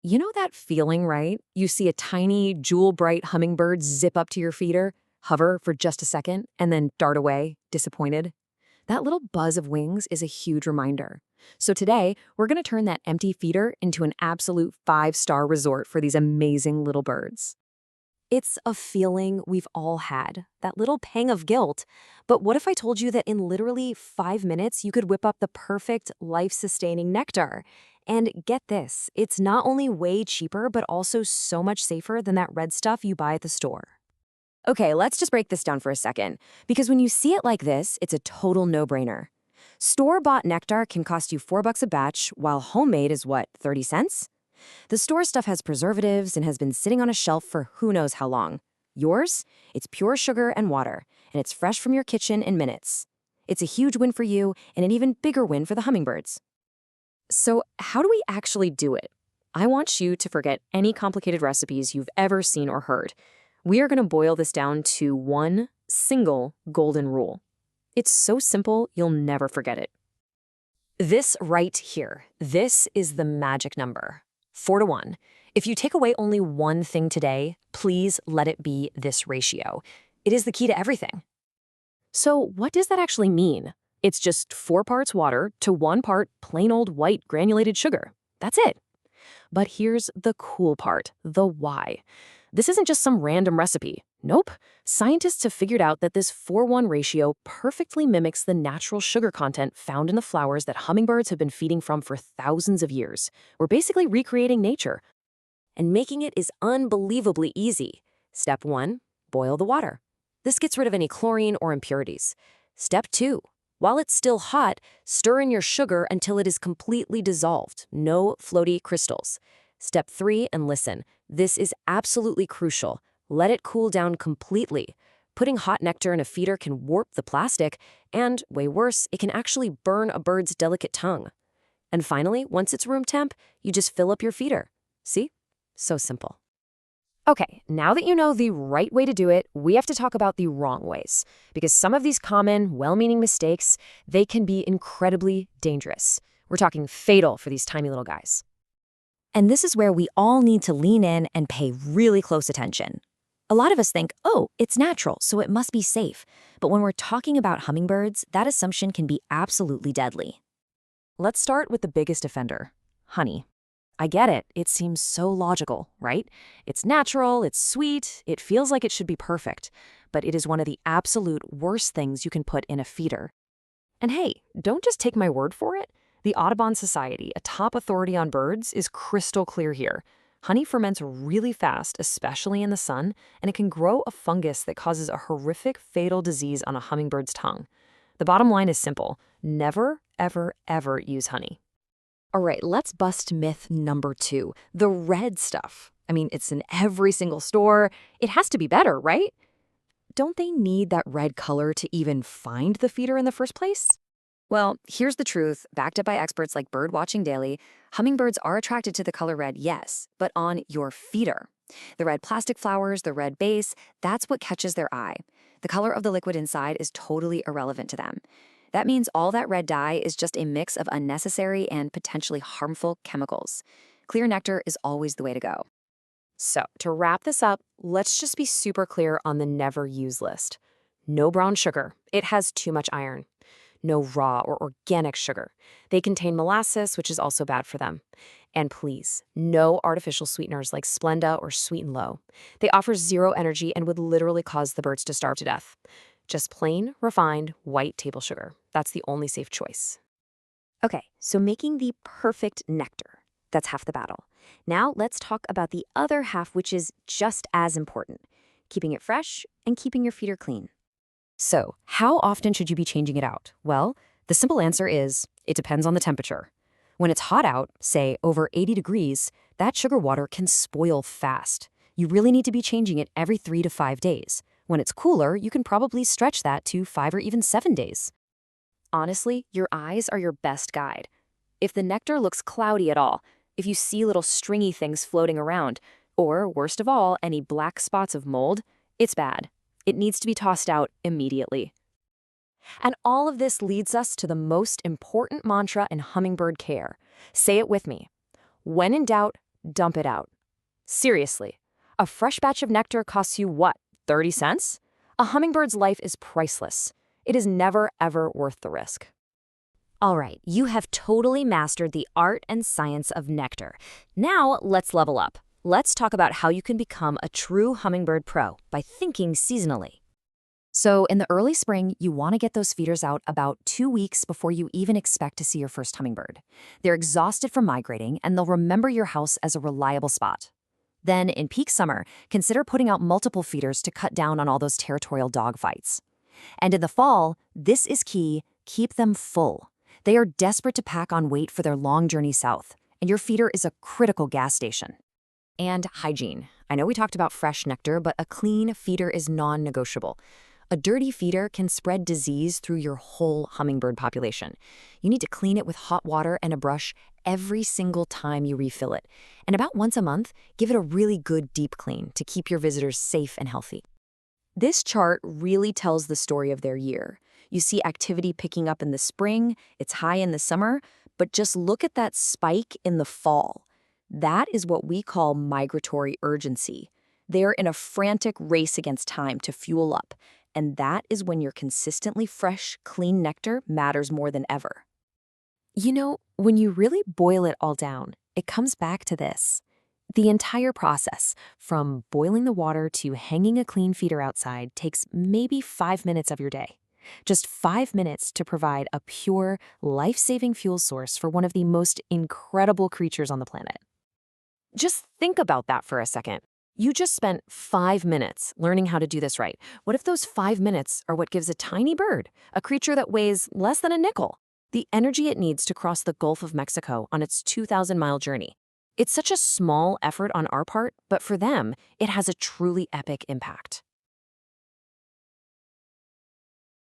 You know that feeling, right? You see a tiny, jewel-bright hummingbird zip up to your feeder, hover for just a second, and then dart away, disappointed. That little buzz of wings is a huge reminder. So today, we're going to turn that empty feeder into an absolute five-star resort for these amazing little birds. It's a feeling we've all had, that little pang of guilt. But what if I told you that in literally 5 minutes, you could whip up the perfect life-sustaining nectar? And get this, it's not only way cheaper, but also so much safer than that red stuff you buy at the store. Okay, let's just break this down for a second, because when you see it like this, it's a total no-brainer. Store-bought nectar can cost you $4 a batch, while homemade is what, 30 cents? The store stuff has preservatives and has been sitting on a shelf for who knows how long. Yours? It's pure sugar and water, and it's fresh from your kitchen in minutes. It's a huge win for you and an even bigger win for the hummingbirds. So how do we actually do it? I want you to forget any complicated recipes you've ever seen or heard. We are going to boil this down to one single golden rule. It's so simple, you'll never forget it. This right here, this is the magic number. 4 to 1. If you take away only one thing today, please let it be this ratio. It is the key to everything. So what does that actually mean? It's just 4 parts water to 1 part plain old white granulated sugar. That's it. But here's the cool part, the why. This isn't just some random recipe. Nope. Scientists have figured out that this 4:1 ratio perfectly mimics the natural sugar content found in the flowers that hummingbirds have been feeding from for thousands of years. We're basically recreating nature. And making it is unbelievably easy. Step 1, boil the water. This gets rid of any chlorine or impurities. Step 2, while it's still hot, stir in your sugar until it is completely dissolved. No floaty crystals. Step 3, and listen, this is absolutely crucial. Let it cool down completely. Putting hot nectar in a feeder can warp the plastic, and, way worse, it can actually burn a bird's delicate tongue. And finally, once it's room temp, you just fill up your feeder. See? So simple. Okay, now that you know the right way to do it, we have to talk about the wrong ways. Because some of these common, well-meaning mistakes, they can be incredibly dangerous. We're talking fatal for these tiny little guys. And this is where we all need to lean in and pay really close attention. A lot of us think, oh, it's natural, so it must be safe. But when we're talking about hummingbirds, that assumption can be absolutely deadly. Let's start with the biggest offender, honey. I get it. It seems so logical, right? It's natural, it's sweet, it feels like it should be perfect. But it is one of the absolute worst things you can put in a feeder. And hey, don't just take my word for it. The Audubon Society, a top authority on birds, is crystal clear here. Honey ferments really fast, especially in the sun, and it can grow a fungus that causes a horrific, fatal disease on a hummingbird's tongue. The bottom line is simple. Never, ever, ever use honey. All right, let's bust myth number 2, the red stuff. I mean, it's in every single store. It has to be better, right? Don't they need that red color to even find the feeder in the first place? Well, here's the truth, backed up by experts like Birdwatching Daily. Hummingbirds are attracted to the color red, yes, but on your feeder. The red plastic flowers, the red base, that's what catches their eye. The color of the liquid inside is totally irrelevant to them. That means all that red dye is just a mix of unnecessary and potentially harmful chemicals. Clear nectar is always the way to go. So, to wrap this up, let's just be super clear on the never use list. No brown sugar. It has too much iron. No raw or organic sugar. They contain molasses, which is also bad for them. And please, no artificial sweeteners like Splenda or Sweet and Low. They offer zero energy and would literally cause the birds to starve to death. Just plain, refined, white table sugar. That's the only safe choice. Okay, so making the perfect nectar. That's half the battle. Now let's talk about the other half, which is just as important. Keeping it fresh and keeping your feeder clean. So, how often should you be changing it out? Well, the simple answer is, it depends on the temperature. When it's hot out, say over 80 degrees, that sugar water can spoil fast. You really need to be changing it every 3 to 5 days. When it's cooler, you can probably stretch that to 5 or even 7 days. Honestly, your eyes are your best guide. If the nectar looks cloudy at all, if you see little stringy things floating around, or worst of all, any black spots of mold, it's bad. It needs to be tossed out immediately. And all of this leads us to the most important mantra in hummingbird care. Say it with me. When in doubt, dump it out. Seriously, a fresh batch of nectar costs you what, 30 cents? A hummingbird's life is priceless. It is never, ever worth the risk. All right, you have totally mastered the art and science of nectar. Now let's level up. Let's talk about how you can become a true hummingbird pro by thinking seasonally. So in the early spring, you want to get those feeders out about 2 weeks before you even expect to see your first hummingbird. They're exhausted from migrating, and they'll remember your house as a reliable spot. Then, in peak summer, consider putting out multiple feeders to cut down on all those territorial dogfights. And in the fall, this is key, keep them full. They are desperate to pack on weight for their long journey south, and your feeder is a critical gas station. And hygiene. I know we talked about fresh nectar, but a clean feeder is non-negotiable. A dirty feeder can spread disease through your whole hummingbird population. You need to clean it with hot water and a brush every single time you refill it. And about once a month, give it a really good deep clean to keep your visitors safe and healthy. This chart really tells the story of their year. You see activity picking up in the spring, it's high in the summer, but just look at that spike in the fall. That is what we call migratory urgency. They're in a frantic race against time to fuel up. And that is when your consistently fresh, clean nectar matters more than ever. You know, when you really boil it all down, it comes back to this. The entire process, from boiling the water to hanging a clean feeder outside, takes maybe 5 minutes of your day. Just 5 minutes to provide a pure, life-saving fuel source for one of the most incredible creatures on the planet. Just think about that for a second. You just spent 5 minutes learning how to do this right. What if those 5 minutes are what gives a tiny bird, a creature that weighs less than a nickel, the energy it needs to cross the Gulf of Mexico on its 2,000-mile journey? It's such a small effort on our part, but for them, it has a truly epic impact.